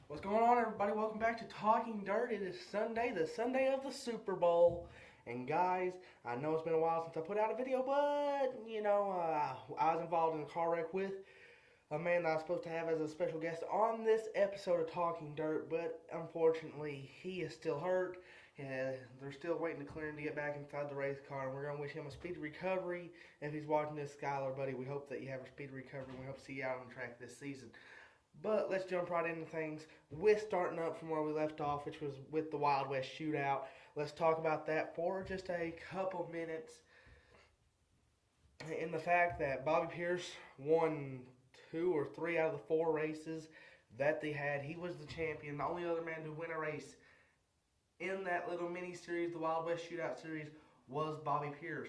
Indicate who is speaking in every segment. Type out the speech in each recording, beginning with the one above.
Speaker 1: What's going on, everybody? Welcome back to Talking Dirt. It is Sunday, the Sunday of the Super Bowl. And guys, I know it's been a while since I put out a video, but I was involved in a car wreck with a man that I was supposed to have as a special guest on this episode of Talking Dirt, but unfortunately, he is still hurt. They're still waiting to clear him to get back inside the race car, and we're going to wish him a speedy recovery. If he's watching this, Skylar, buddy, we hope that you have a speedy recovery, and we hope to see you out on the track this season. But let's jump right into things with starting up from where we left off, which was with the Wild West shootout. Let's talk about that for just a couple minutes. In the fact that Bobby Pierce won 2 or 3 out of the 4 races that they had. He was the champion, the only other man to win a race in that little mini series, the Wild West Shootout series, was Bobby Pierce.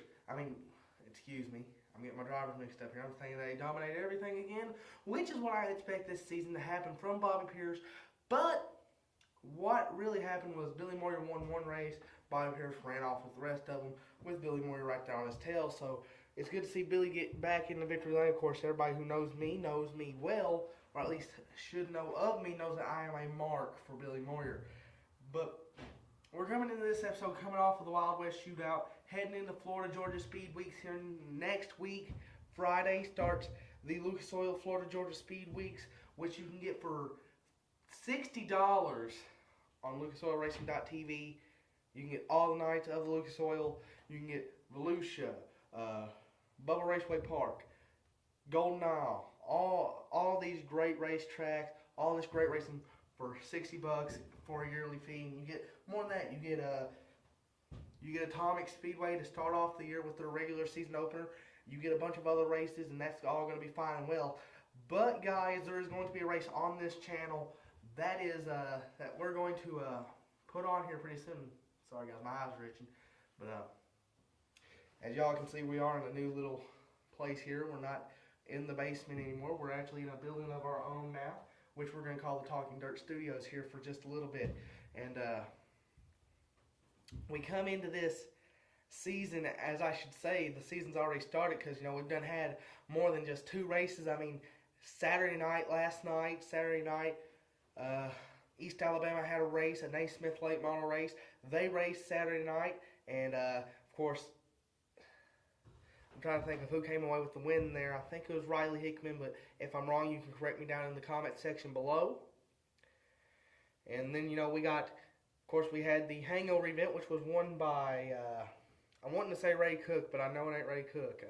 Speaker 1: Excuse me, I'm getting my drivers mixed up here. I'm saying that he dominated everything again, which is what I expect this season to happen from Bobby Pierce. But what really happened was Billy Moyer won one race. Bobby Pierce ran off with the rest of them, with Billy Moyer right there on his tail. So it's good to see Billy get back in the victory lane. Of course, everybody who knows me well, or at least should know of me, knows that I am a mark for Billy Moyer. But we're coming into this episode coming off of the Wild West Shootout, heading into Florida Georgia Speed Weeks here next week. Friday starts the Lucas Oil Florida Georgia Speed Weeks, which you can get for $60 on lucasoilracing.tv. You can get all the nights of the Lucas Oil. You can get Volusia, Bubba Raceway Park, Golden Isle, all these great racetracks, all this great racing for $60 for a yearly fee. And you get more than that. You get Atomic Speedway to start off the year with their regular season opener. You get a bunch of other races, and that's all going to be fine and well. But guys, there is going to be a race on this channel that we're going to put on here pretty soon. Sorry guys, my eyes are itching. But as y'all can see, we are in a new little place here. We're not in the basement anymore. We're actually in a building of our own now, which we're going to call the Talking Dirt Studios here for just a little bit. And we come into this season, as I should say, the season's already started because, we've done had more than just 2 races. Saturday night, East Alabama had a race, a Naismith late model race. They raced Saturday night, and of course, I'm trying to think of who came away with the win there. I think it was Riley Hickman, but if I'm wrong, you can correct me down in the comment section below. And then, we had the Hangover event, which was won by, I'm wanting to say Ray Cook, but I know it ain't Ray Cook.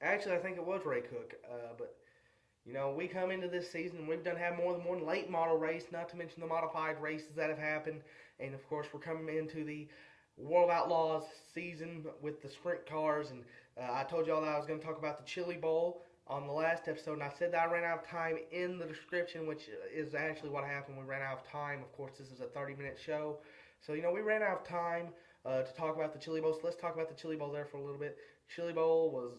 Speaker 1: Actually, I think it was Ray Cook, but we come into this season, we've done have more than one late model race, not to mention the modified races that have happened. And of course, we're coming into the World Outlaws season with the sprint cars. And I told y'all that I was going to talk about the Chili Bowl on the last episode, and I said that I ran out of time in the description, which is actually what happened. We ran out of time. Of course, this is a 30-minute show. So, we ran out of time to talk about the Chili Bowl. So let's talk about the Chili Bowl there for a little bit. Chili Bowl was,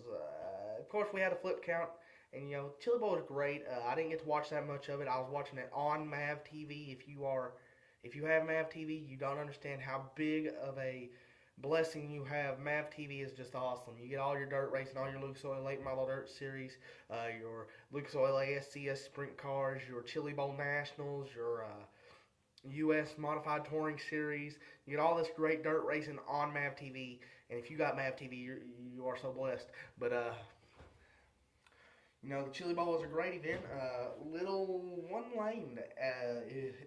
Speaker 1: of course, we had a flip count. And, Chili Bowl is great. I didn't get to watch that much of it. I was watching it on MAV TV. If you have MAV TV, you don't understand how big of a blessing you have. MAV TV is just awesome. You get all your dirt racing, all your Lucas Oil Late Model Dirt Series, your Lucas Oil ASCS Sprint Cars, your Chili Bowl Nationals, your U.S. Modified Touring Series. You get all this great dirt racing on MAV TV. And if you got MAV TV, you are so blessed. But, the Chili Bowl was a great event. Little one-laned,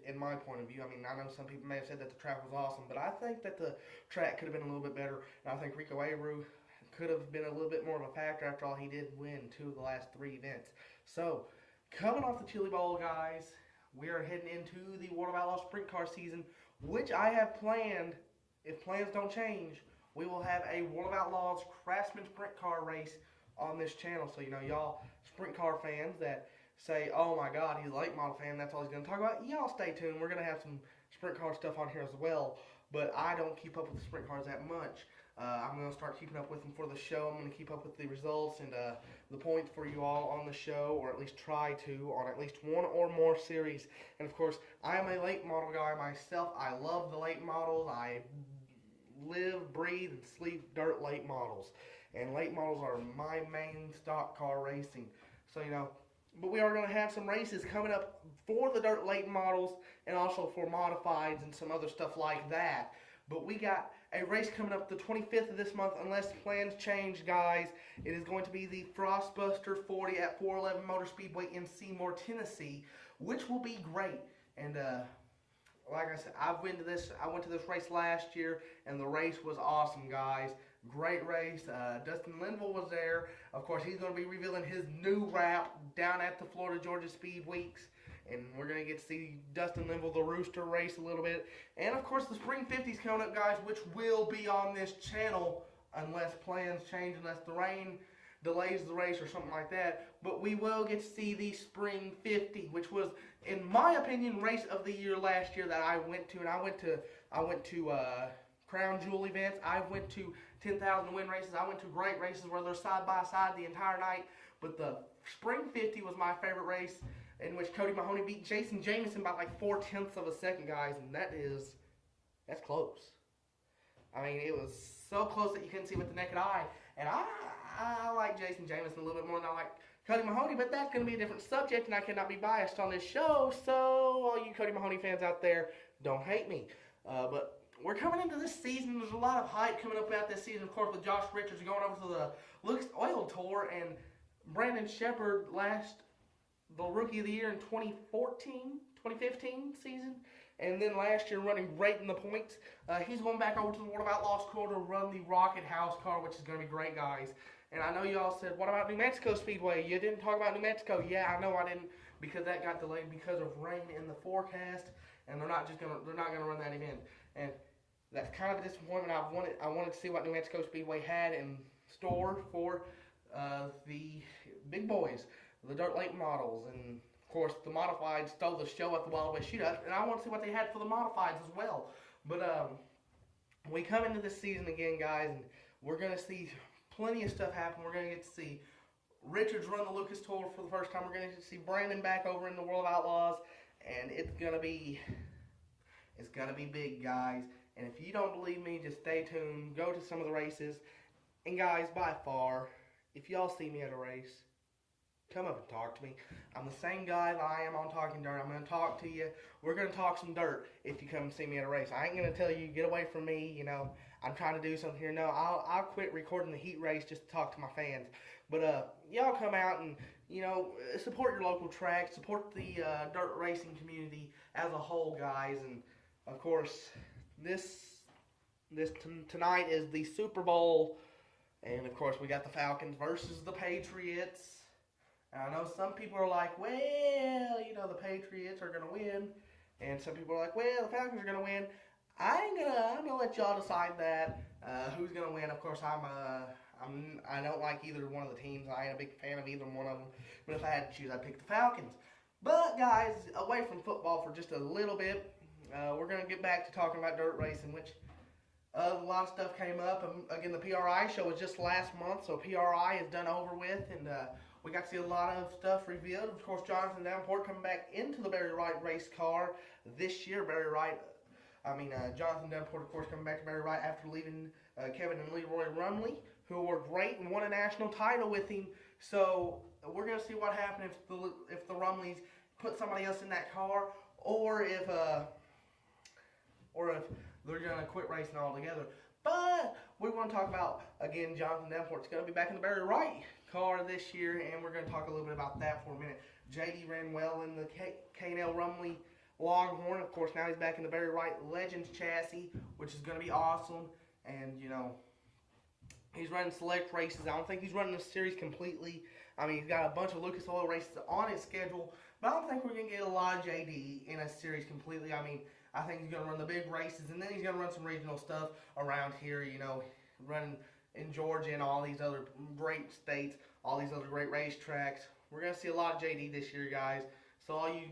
Speaker 1: in my point of view. I know some people may have said that the track was awesome, but I think that the track could have been a little bit better. And I think Rico Abreu could have been a little bit more of a factor. After all, he did win 2 of the last 3 events. So, coming off the Chili Bowl, guys, we are heading into the World of Outlaws Sprint Car season, which I have planned. If plans don't change, we will have a World of Outlaws Craftsman Sprint Car race on this channel. So, y'all sprint car fans that say, oh my god, he's a late model fan, that's all he's going to talk about, y'all stay tuned. We're going to have some sprint car stuff on here as well, but I don't keep up with the sprint cars that much. I'm going to start keeping up with them for the show. I'm going to keep up with the results and the points for you all on the show, or at least try to, on at least one or more series. And of course, I am a late model guy myself. I love the late models. I live, breathe, and sleep dirt late models. And late models are my main stock car racing. So, But we are going to have some races coming up for the dirt late models and also for modifieds and some other stuff like that. But we got a race coming up the 25th of this month, unless plans change, guys. It is going to be the Frostbuster 40 at 411 Motor Speedway in Seymour, Tennessee, which will be great. And like I said, I went to this race last year, and the race was awesome, guys. Great race. Dustin Linville was there. Of course, he's going to be revealing his new wrap down at the Florida Georgia Speed Weeks. And we're going to get to see Dustin Linville, the Rooster, race a little bit. And, of course, the Spring 50's coming up, guys, which will be on this channel unless plans change, unless the rain delays the race or something like that. But we will get to see the Spring 50, which was, in my opinion, race of the year last year that I went to. And I went to Crown Jewel events. I went to 10,000 win races. I went to great races where they're side by side the entire night. But the Spring 50 was my favorite race, in which Cody Mahoney beat Jason Jamison by like 0.4 of a second, guys, and that's close. I mean, it was so close that you couldn't see with the naked eye. And I like Jason Jamison a little bit more than I like Cody Mahoney, but that's going to be a different subject, and I cannot be biased on this show. So, all you Cody Mahoney fans out there, don't hate me. But we're coming into this season. There's a lot of hype coming up about this season, of course, with Josh Richards going over to the Lucas Oil Tour, and Brandon Shepard the Rookie of the Year in 2015 season, and then last year running great in the points. He's going back over to the World of Outlaws Tour to run the Rocket House car, which is going to be great, guys. And I know y'all said, what about New Mexico Speedway? You didn't talk about New Mexico. Yeah, I know I didn't, because that got delayed because of rain in the forecast, and they're not gonna run that event. And that's kind of a disappointment. I wanted to see what New Mexico Speedway had in store for the big boys, the dirt late models, and of course the modifieds stole the show at the Wild West Shootout, and I want to see what they had for the modifieds as well. But we come into this season again, guys, and we're going to see plenty of stuff happen. We're going to get to see Richards run the Lucas Tour for the first time. We're going to see Brandon back over in the World of Outlaws, and it's going to be big, guys. And if you don't believe me, just stay tuned, go to some of the races, and guys, by far, if y'all see me at a race, come up and talk to me. I'm the same guy that I am on Talking Dirt. I'm going to talk to you. We're going to talk some dirt if you come and see me at a race. I ain't going to tell you, get away from me, you know, I'm trying to do something here. No, I'll quit recording the heat race just to talk to my fans. But y'all come out and, you know, support your local track, support the dirt racing community as a whole, guys. And, of course, tonight is the Super Bowl. And, of course, we got the Falcons versus the Patriots. And I know some people are like, well, you know, the Patriots are going to win. And some people are like, well, the Falcons are going to win. I'm gonna let y'all decide that, who's going to win. Of course, I don't like either one of the teams. I ain't a big fan of either one of them. But if I had to choose, I'd pick the Falcons. But, guys, away from football for just a little bit, we're going to get back to talking about dirt racing, which a lot of stuff came up. Again, the PRI show was just last month, so PRI is done over with, and we got to see a lot of stuff revealed. Of course, Jonathan Davenport coming back into the Barry Wright race car this year. Jonathan Davenport, of course, coming back to Barry Wright after leaving Kevin and Leroy Rumley, who were great and won a national title with him. So we're going to see what happens if the Rumleys put somebody else in that car, or if they're going to quit racing altogether. But we want to talk about, again, Jonathan Davenport's going to be back in the Barry Wright car this year, and we're going to talk a little bit about that for a minute. JD ran well in the K&L Rumley Longhorn. Of course, now he's back in the Barry Wright Legends chassis, which is going to be awesome. And, you know, he's running select races. I don't think he's running the series completely. I mean, he's got a bunch of Lucas Oil races on his schedule, but I don't think we're going to get a lot of JD in a series completely. I mean, I think he's going to run the big races, and then he's going to run some regional stuff around here, you know, running in Georgia and all these other great states, all these other great racetracks. We're going to see a lot of JD this year, guys. So all you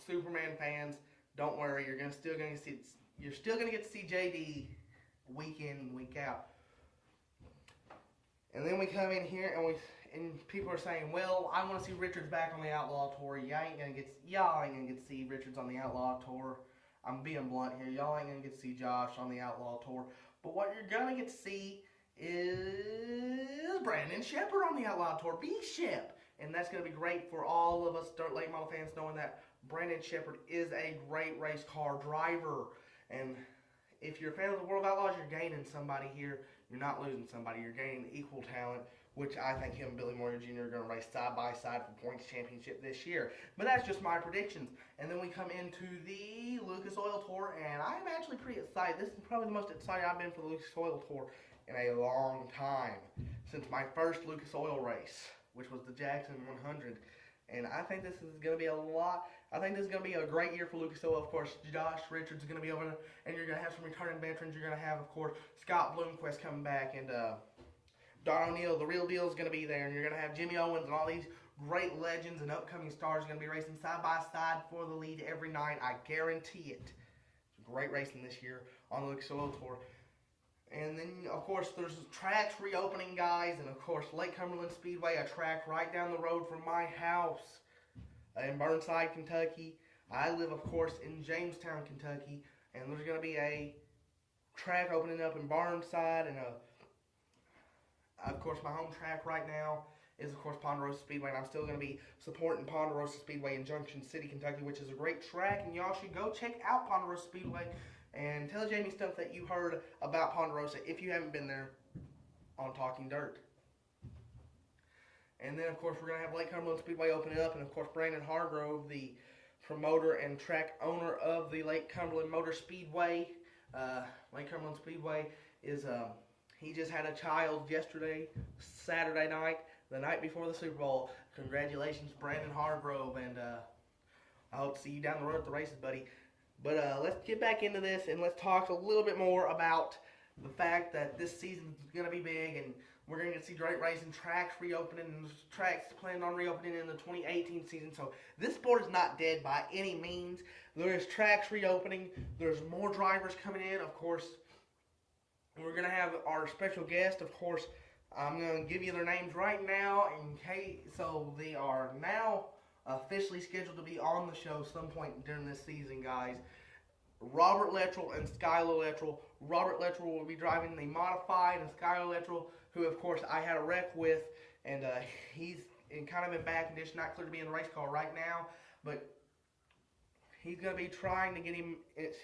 Speaker 1: Superman fans, don't worry. You're still going to get to see JD week in and week out. And then we come in here and people are saying, well, I want to see Richards back on the Outlaw Tour. Y'all ain't gonna get to see Richards on the Outlaw Tour. I'm being blunt here. Y'all ain't gonna get to see Josh on the Outlaw Tour. But what you're gonna get to see is Brandon Shepard on the Outlaw Tour. B-Shep. and that's going to be great for all of us dirt late model fans, knowing that Brandon Sheppard is a great race car driver. And if you're a fan of the World of Outlaws, you're gaining somebody here. You're not losing somebody. You're gaining equal talent, which I think him and Billy Moyer Jr. are going to race side by side for points championship this year. But that's just my predictions. And then we come into the Lucas Oil Tour, and I'm actually pretty excited. This is probably the most excited I've been for the Lucas Oil Tour in a long time, since my first Lucas Oil race, which was the Jackson 100. And I think this is going to be a lot. I think this is going to be a great year for Lucas Oil. Of course, Josh Richards is going to be over there, and you're going to have some returning veterans. You're going to have, of course, Scott Bloomquist coming back, and Don O'Neill, the real deal, is going to be there. And you're going to have Jimmy Owens and all these great legends and upcoming stars going to be racing side by side for the lead every night. I guarantee it. It's great racing this year on the Lucas Oil Tour. And then, of course, there's tracks reopening, guys. And, of course, Lake Cumberland Speedway, a track right down the road from my house in Burnside, Kentucky. I live, of course, in Jamestown, Kentucky. And there's going to be a track opening up in Burnside. And, of course, my home track right now is, of course, Ponderosa Speedway. And I'm still going to be supporting Ponderosa Speedway in Junction City, Kentucky, which is a great track. And y'all should go check out Ponderosa Speedway. And tell Jamie stuff that you heard about Ponderosa if you haven't been there on Talking Dirt. And then, of course, we're going to have Lake Cumberland Speedway opening up. And, of course, Brandon Hargrove, the promoter and track owner of the Lake Cumberland Motor Speedway. Lake Cumberland Speedway is, he just had a child yesterday, Saturday night, the night before the Super Bowl. Congratulations, Brandon Hargrove. And I hope to see you down the road at the races, buddy. But let's get back into this, and let's talk a little bit more about the fact that this season is going to be big, and we're going to see great racing, tracks reopening, and tracks planned on reopening in the 2018 season. So this sport is not dead by any means. There is tracks reopening. There's more drivers coming in. Of course, we're going to have our special guest. Of course, I'm going to give you their names right now, in case, so they are now officially scheduled to be on the show some point during this season, guys. Robert Lettrell and Skylar Lettrell. Robert Lettrell will be driving the modified, and Skylar Lettrell, who of course I had a wreck with, and he's kind of in bad condition, not clear to be in the race car right now, but he's going to be trying to get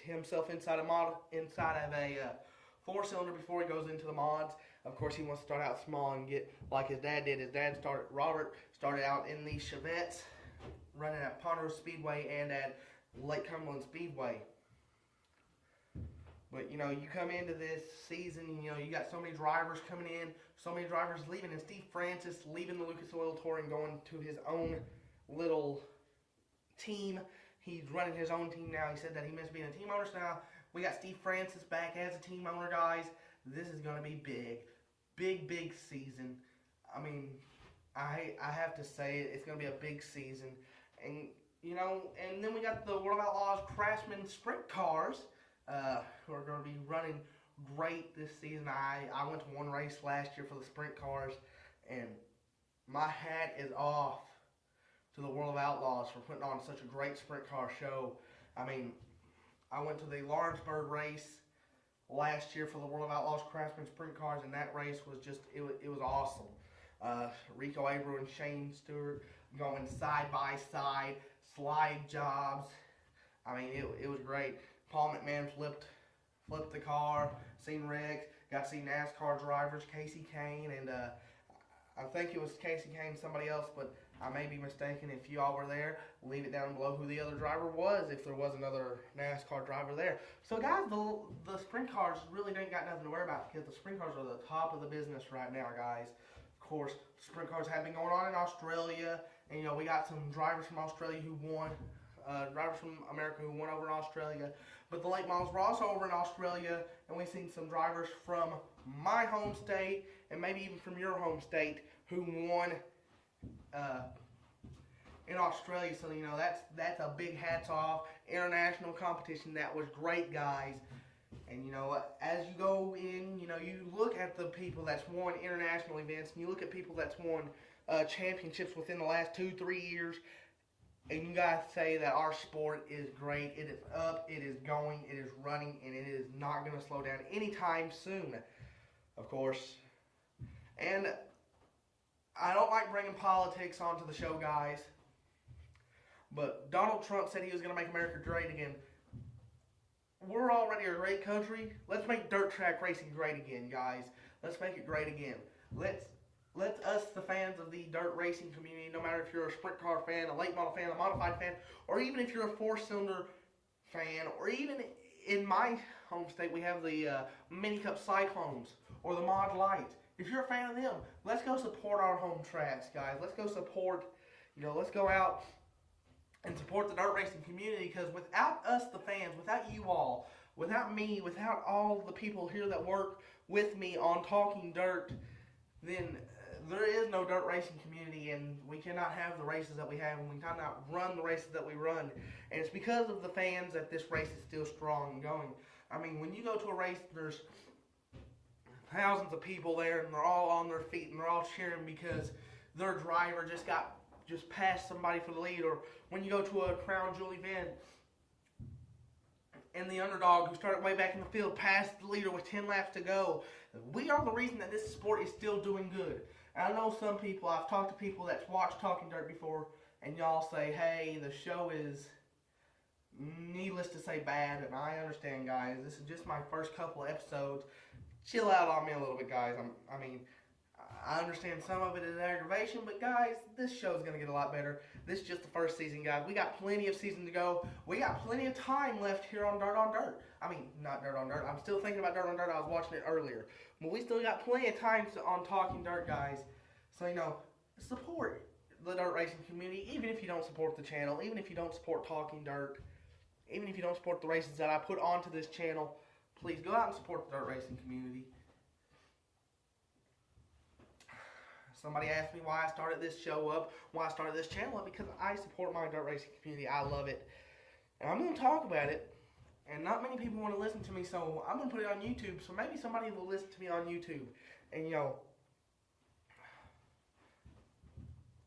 Speaker 1: himself inside of a four-cylinder before he goes into the mods. Of course, he wants to start out small and get like his dad did. Robert started out in the Chevettes, running at Ponderosa Speedway and at Lake Cumberland Speedway. But, you know, you come into this season, you know, you got so many drivers coming in, so many drivers leaving, and Steve Francis leaving the Lucas Oil Tour and going to his own little team. He's running his own team now. He said that he missed being a team owner, so now we got Steve Francis back as a team owner, guys. This is going to be big. Big season. I mean, I have to say it's going to be a big season. And, you know, and then we got the World of Outlaws Craftsman Sprint Cars who are going to be running great this season. I went to one race last year for the Sprint Cars, and my hat is off to the World of Outlaws for putting on such a great sprint car show. I mean, I went to the Lawrenceburg race last year for the World of Outlaws Craftsman Sprint Cars, and that race was just, it was awesome. Rico Abreu and Shane Stewart going side by side, slide jobs. I mean, it was great. Paul McMahon flipped the car, seen wrecks, got to see NASCAR drivers, Casey Kane, and I think it was Casey Kane, somebody else, but I may be mistaken. If you all were there, leave it down below who the other driver was, if there was another NASCAR driver there. So, guys, the sprint cars really ain't got nothing to worry about, because the sprint cars are the top of the business right now, guys. Of course, sprint cars have been going on in Australia, and, you know, we got some drivers from Australia who won, drivers from America who won over in Australia. But the late models were also over in Australia, and we've seen some drivers from my home state, and maybe even from your home state, who won in Australia. So, you know, that's a big hats off. International competition, that was great, guys. And, you know, as you go in, you know, you look at the people that's won international events, and you look at people that's won championships within the last 2-3 years, and you guys say that our sport is great. It is up, it is going, it is running, and it is not going to slow down anytime soon, of course. And I don't like bringing politics onto the show, guys. But Donald Trump said he was going to make America great again. We're already a great country. Let's make dirt track racing great again, guys. Let's make it great again. Let's us, the fans of the dirt racing community, no matter if you're a sprint car fan, a late model fan, a modified fan, or even if you're a four-cylinder fan, or even in my home state, we have the Mini Cup Cyclones or the Mod Lights. If you're a fan of them, let's go support our home tracks, guys. Let's go support, let's go out and support the dirt racing community, because without us, the fans, without you all, without me, without all the people here that work with me on Talking Dirt, then there is no dirt racing community, and we cannot have the races that we have, and we cannot run the races that we run. And it's because of the fans that this race is still strong and going. I mean, when you go to a race, there's thousands of people there, and they're all on their feet, and they're all cheering because their driver just passed somebody for the lead. Or when you go to a Crown Jewel event, and the underdog who started way back in the field passed the leader with 10 laps to go. We are the reason that this sport is still doing good. And I know some people, I've talked to people that's watched Talking Dirt before, and y'all say, hey, the show is, needless to say, bad. And I understand, guys. This is just my first couple episodes. Chill out on me a little bit, guys. I understand some of it is aggravation, but guys, this show is going to get a lot better. This is just the first season, guys. We got plenty of season to go. We got plenty of time left here on Dirt on Dirt. I mean, not Dirt on Dirt. I'm still thinking about Dirt on Dirt. I was watching it earlier. But we still got plenty of time on Talking Dirt, guys. So, support the dirt racing community, even if you don't support the channel, even if you don't support Talking Dirt, even if you don't support the races that I put onto this channel, please go out and support the dirt racing community. Somebody asked me why I started this show up, why I started this channel up, because I support my dirt racing community. I love it. And I'm going to talk about it. And not many people want to listen to me, so I'm going to put it on YouTube. So maybe somebody will listen to me on YouTube. And,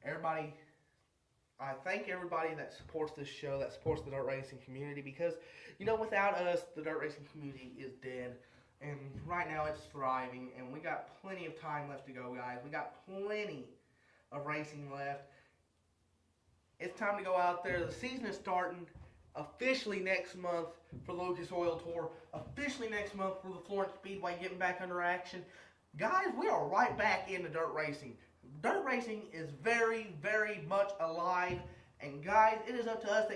Speaker 1: everybody, I thank everybody that supports this show, that supports the dirt racing community. Because, without us, the dirt racing community is dead. And right now it's thriving, and we got plenty of time left to go, guys. We got plenty of racing left. It's time to go out there. The season is starting officially next month for the Lucas Oil Tour. Officially next month for the Florence Speedway getting back under action. Guys, we are right back into dirt racing. Dirt racing is very, very much alive. And guys, it is up to us to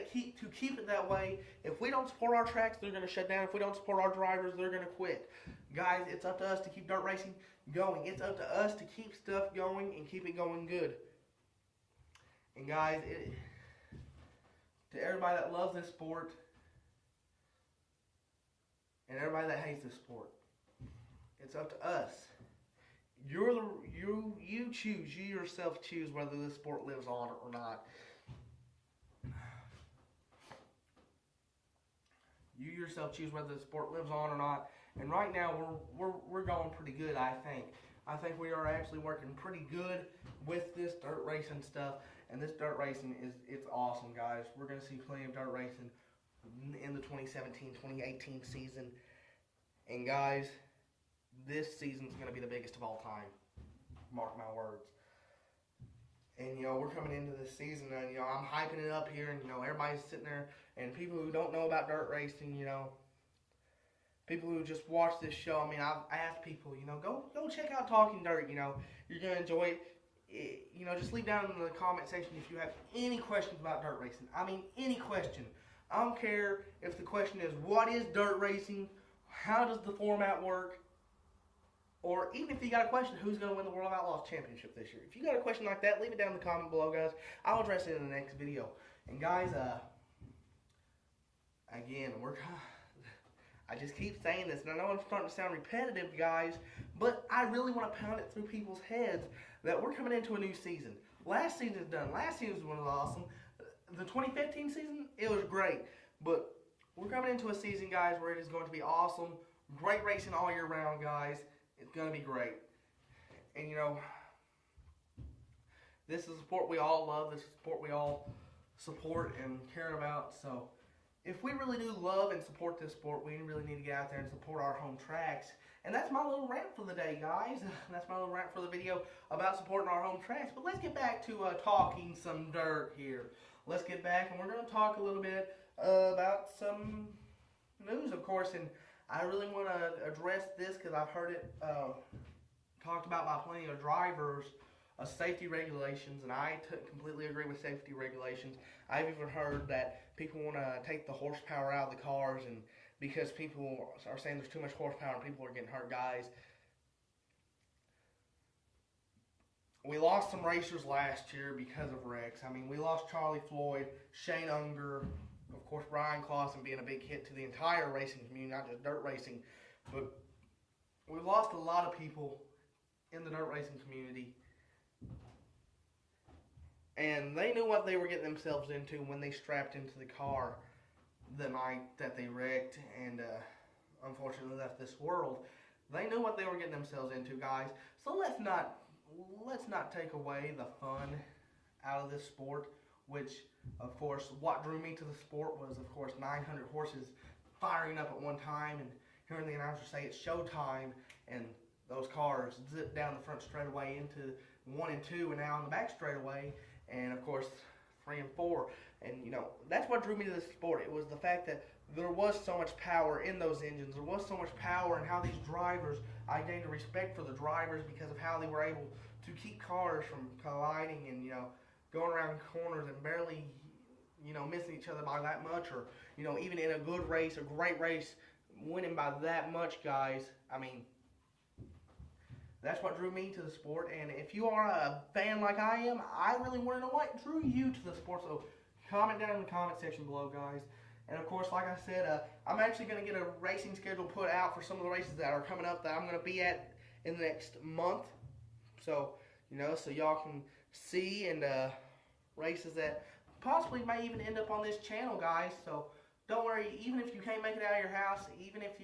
Speaker 1: keep it that way. If we don't support our tracks, they're going to shut down. If we don't support our drivers, they're going to quit. Guys, it's up to us to keep dirt racing going. It's up to us to keep stuff going and keep it going good. And guys, to everybody that loves this sport and everybody that hates this sport, it's up to us. You choose. You yourself choose whether this sport lives on or not. You yourself choose whether the sport lives on or not. And right now, we're going pretty good, I think. I think we are actually working pretty good with this dirt racing stuff. And this dirt racing it's awesome, guys. We're going to see plenty of dirt racing in the 2017-2018 season. And guys, this season's going to be the biggest of all time. Mark my words. And, we're coming into this season, and, I'm hyping it up here, and, everybody's sitting there, and people who don't know about dirt racing, people who just watch this show, I've asked people, go check out Talking Dirt, you're going to enjoy it. Just leave down in the comment section if you have any questions about dirt racing. Any question. I don't care if the question is, what is dirt racing? How does the format work? Or even if you got a question, who's going to win the World of Outlaws Championship this year? If you got a question like that, leave it down in the comment below, guys. I'll address it in the next video. And guys, again, I just keep saying this, and I know I'm starting to sound repetitive, guys, but I really want to pound it through people's heads that we're coming into a new season. Last season is done. Last season was awesome. The 2015 season, it was great. But we're coming into a season, guys, where it is going to be awesome. Great racing all year round, guys. It's going to be great. And, this is a sport we all love. This is a sport we all support and care about. So, if we really do love and support this sport, we really need to get out there and support our home tracks. And that's my little rant for the day, guys. That's my little rant for the video about supporting our home tracks. But let's get back to talking some dirt here. Let's get back, and we're going to talk a little bit about some news, of course. And I really want to address this because I've heard it talked about by plenty of drivers, safety regulations, and I completely agree with safety regulations. I've even heard that people want to take the horsepower out of the cars, and because people are saying there's too much horsepower and people are getting hurt, guys. We lost some racers last year because of wrecks. I mean, we lost Charlie Floyd, Shane Unger, of course, Brian Clausen being a big hit to the entire racing community, not just dirt racing. But we lost a lot of people in the dirt racing community. And they knew what they were getting themselves into when they strapped into the car the night that they wrecked and unfortunately left this world. They knew what they were getting themselves into, guys. So let's not take away the fun out of this sport, which, of course, what drew me to the sport was, of course, 900 horses firing up at one time and hearing the announcer say it's showtime, and those cars zip down the front straightaway into 1 and 2 and now in the back straightaway, and of course 3 and 4. And you know, that's what drew me to this sport. It was the fact that there was so much power in those engines. There was so much power in how these drivers, I gained a respect for the drivers because of how they were able to keep cars from colliding and, you know, going around corners and barely, you know, missing each other by that much, or, you know, even in a good race, a great race, winning by that much, guys. I mean, that's what drew me to the sport. And if you are a fan like I am, I really want to know what drew you to the sport. So comment down in the comment section below, guys. And of course, like I said, I'm actually going to get a racing schedule put out for some of the races that are coming up that I'm going to be at in the next month. So, you know, so y'all can see, and races that possibly may even end up on this channel, guys. So don't worry, even if you can't make it out of your house, even if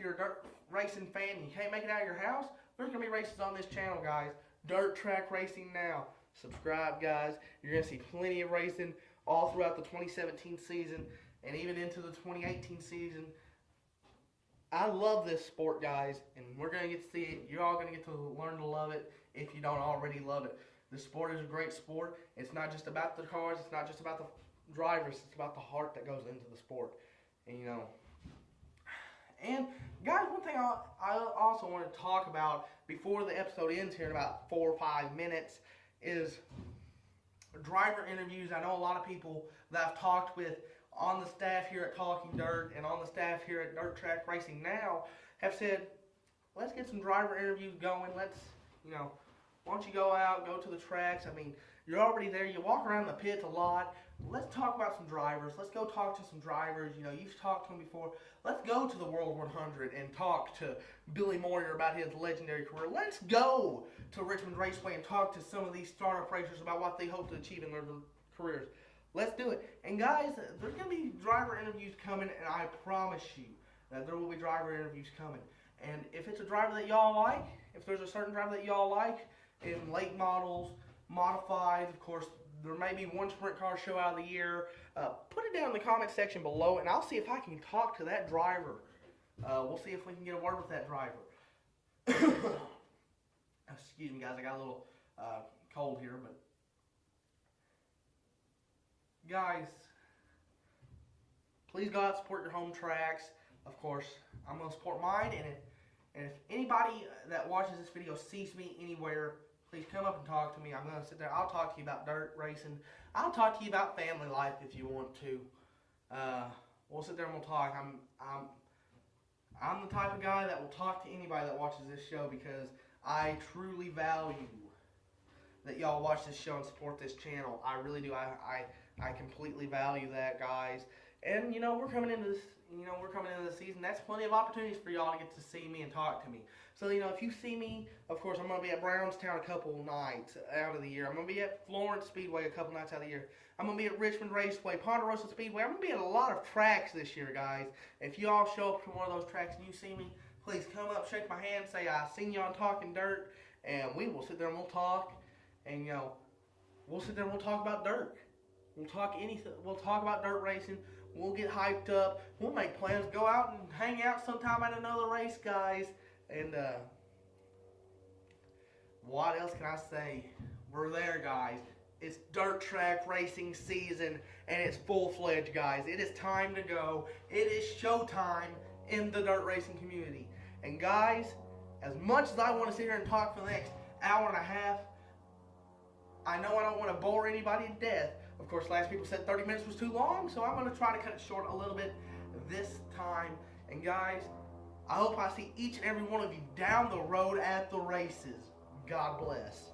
Speaker 1: you're a dirt racing fan and you can't make it out of your house, there's going to be races on this channel, guys. Dirt Track Racing Now. Subscribe, guys. You're going to see plenty of racing all throughout the 2017 season and even into the 2018 season. I love this sport, guys, and we're going to get to see it. You're all going to get to learn to love it if you don't already love it. The sport is a great sport. It's not just about the cars. It's not just about the drivers. It's about the heart that goes into the sport. And, you know, and guys, one thing I also want to talk about before the episode ends here in about 4 or 5 minutes is driver interviews. I know a lot of people that I've talked with on the staff here at Talking Dirt and on the staff here at Dirt Track Racing Now have said, let's get some driver interviews going. Let's, you know, why don't you go out, go to the tracks? I mean, you're already there. You walk around the pits a lot. Let's talk about some drivers. Let's go talk to some drivers. You know, you've talked to them before. Let's go to the World 100 and talk to Billy Moyer about his legendary career. Let's go to Richmond Raceway and talk to some of these startup racers about what they hope to achieve in their careers. Let's do it. And guys, there's going to be driver interviews coming, and I promise you that there will be driver interviews coming. And if it's a driver that y'all like, if there's a certain driver that y'all like in late models, modified, of course, there may be one sprint car show out of the year. Put it down in the comment section below, and I'll see if I can talk to that driver. We'll see if we can get a word with that driver. Excuse me, guys. I got a little cold here, but guys, please go out and support your home tracks. Of course, I'm going to support mine, and if anybody that watches this video sees me anywhere, please come up and talk to me. I'm going to sit there. I'll talk to you about dirt racing. I'll talk to you about family life if you want to. We'll sit there and we'll talk. I'm the type of guy that will talk to anybody that watches this show because I truly value that y'all watch this show and support this channel. I really do. I completely value that, guys. And you know, we're coming into this. You know, we're coming into the season. That's plenty of opportunities for y'all to get to see me and talk to me. So, you know, if you see me, of course, I'm going to be at Brownstown a couple nights out of the year. I'm going to be at Florence Speedway a couple nights out of the year. I'm going to be at Richmond Raceway, Ponderosa Speedway. I'm going to be at a lot of tracks this year, guys. If you all show up to one of those tracks and you see me, please come up, shake my hand, say, I seen you on Talking Dirt, and we will sit there and we'll talk. And, you know, we'll sit there and we'll talk about dirt. We'll talk anything. We'll talk about dirt racing. We'll get hyped up. We'll make plans. Go out and hang out sometime at another race, guys. And what else can I say? We're there, guys. It's dirt track racing season, and it's full-fledged, guys. It is time to go. It is showtime in the dirt racing community. And guys, as much as I want to sit here and talk for the next hour and a half, I know I don't want to bore anybody to death. Of course, last people said 30 minutes was too long, so I'm going to try to cut it short a little bit this time. And guys, I hope I see each and every one of you down the road at the races. God bless.